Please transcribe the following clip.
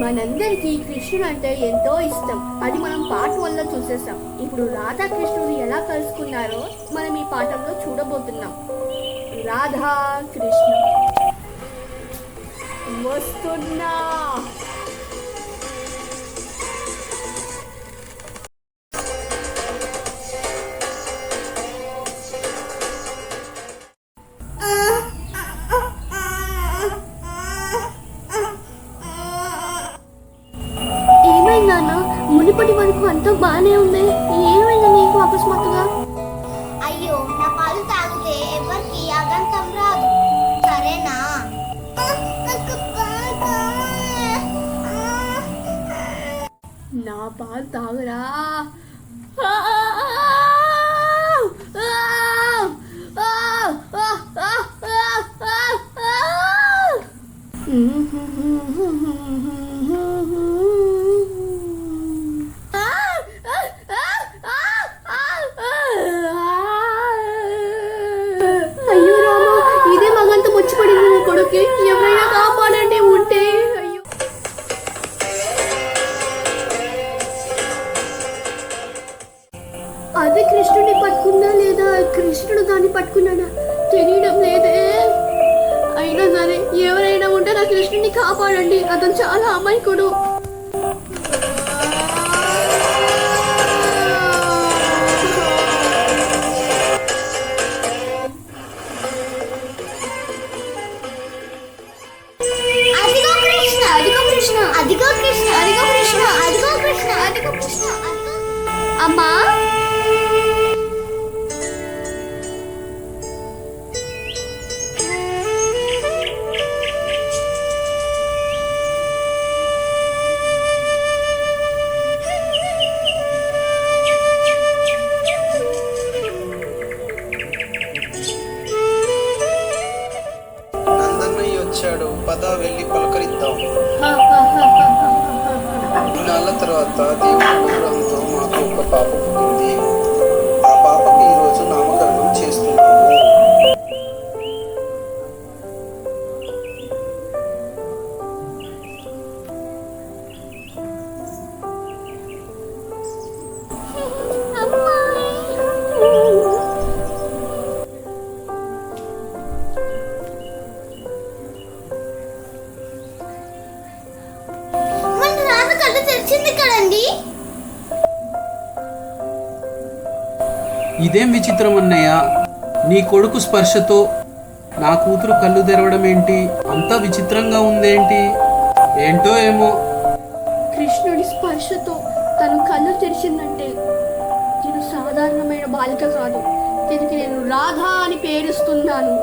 మనందరికీ కృష్ణుడు అంటే ఎంతో ఇష్టం. అది మనం పాట వల్ల చూసేసాం. ఇప్పుడు రాధాకృష్ణుడు ఎలా కలుసుకున్నారో మనం ఈ పాఠంలో చూడబోతున్నాం. రాధా కృష్ణ వస్తున్నా. మునిపటి వరకు అంతా బానే ఉంది. ఏమైంది నీకు అకస్మాత్తుగా? అయ్యో, నా పాలు తాగితే ఎవరికి అగంతం రాదు, సరేనా? నా పాలు తాగురా. ఎవరైనా కాపాడండి ఉంటే. అయ్యో, అది కృష్ణుడిని పట్టుకుందా లేదా కృష్ణుడు దాన్ని పట్టుకున్నాడా తెలియడం లేదే. అయినా సరే ఎవరైనా ఉంటే నా కృష్ణుడిని కాపాడండి, అతను చాలా అమాయకుడు. అమ్మా, నందన్నయ్య వచ్చాడు, పద వెళ్ళి పలకరిద్దాం. ఇన్నాళ్ళ తర్వాత దేవుడి అనుగ్రహంతో మాకు ఒక పాప పుట్టింది. ఆ పాపకి ఈరోజు నామకరణం చేస్తున్నాము. ఇదేం విచిత్రం అన్నయ్య, నీ కొడుకు స్పర్శతో నా కూతురు కళ్ళు తెరవడం ఏంటి? అంతా విచిత్రంగా ఉందేంటి? ఏంటో ఏమో. కృష్ణుడి స్పర్శతో తను కళ్ళు తెరిచిందంటే నేను సాధారణమైన బాలిక కాదు. దీనికి నేను రాధా అని పేరుస్తున్నాను.